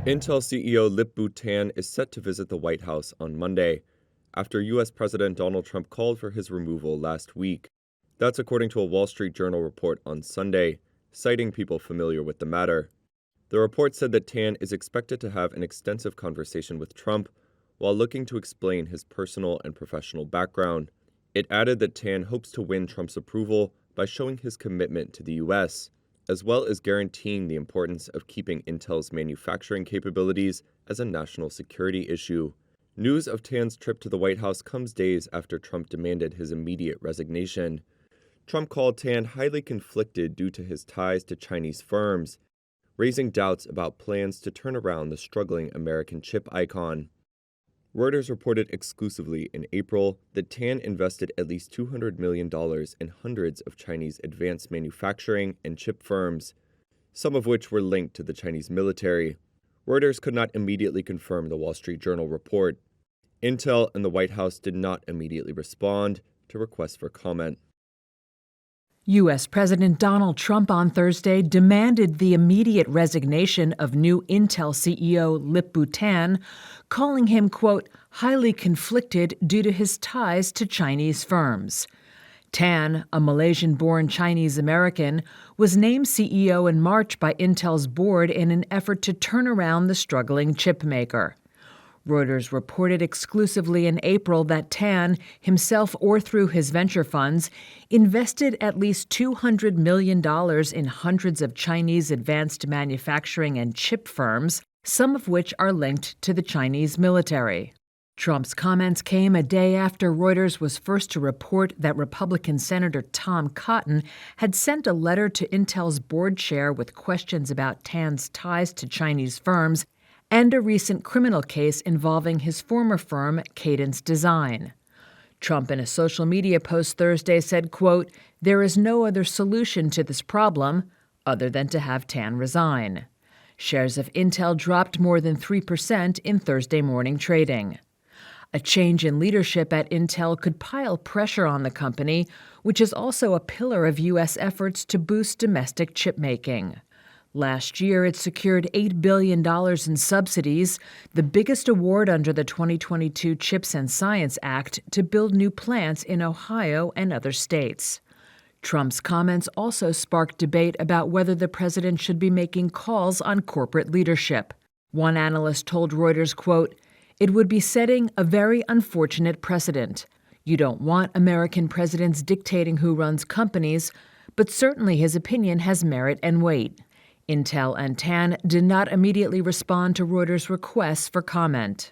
Intel CEO Lip-Bu Tan is set to visit the White House on Monday, after U.S. President Donald Trump called for his removal last week. That's according to a Wall Street Journal report on Sunday, citing people familiar with the matter. The report said that Tan is expected to have an extensive conversation with Trump while looking to explain his personal and professional background. It added that Tan hopes to win Trump's approval by showing his commitment to the U.S., as well as guaranteeing the importance of keeping Intel's manufacturing capabilities as a national security issue. News of Tan's trip to the White House comes days after Trump demanded his immediate resignation. Trump called Tan highly conflicted due to his ties to Chinese firms, raising doubts about plans to turn around the struggling American chip icon. Reuters reported exclusively in April that Tan invested at least $200 million in hundreds of Chinese advanced manufacturing and chip firms, some of which were linked to the Chinese military. Reuters could not immediately confirm the Wall Street Journal report. Intel and the White House did not immediately respond to requests for comment. U.S. President Donald Trump on Thursday demanded the immediate resignation of new Intel CEO Lip-Bu Tan, calling him, quote, highly conflicted due to his ties to Chinese firms. Tan, a Malaysian-born Chinese-American, was named CEO in March by Intel's board in an effort to turn around the struggling chip maker. Reuters reported exclusively in April that Tan, himself or through his venture funds, invested at least $200 million in hundreds of Chinese advanced manufacturing and chip firms, some of which are linked to the Chinese military. Trump's comments came a day after Reuters was first to report that Republican Senator Tom Cotton had sent a letter to Intel's board chair with questions about Tan's ties to Chinese firms and a recent criminal case involving his former firm, Cadence Design. Trump, in a social media post Thursday, said, quote, there is no other solution to this problem other than to have Tan resign. Shares of Intel dropped more than 3% in Thursday morning trading. A change in leadership at Intel could pile pressure on the company, which is also a pillar of U.S. efforts to boost domestic chip making. Last year, it secured $8 billion in subsidies, the biggest award under the 2022 CHIPS and Science Act, to build new plants in Ohio and other states. Trump's comments also sparked debate about whether the president should be making calls on corporate leadership. One analyst told Reuters, quote, it would be setting a very unfortunate precedent. You don't want American presidents dictating who runs companies, but certainly his opinion has merit and weight. Intel and Tan did not immediately respond to Reuters' requests for comment.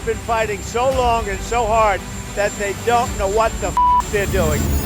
Been fighting so long and so hard that they don't know what the they're doing.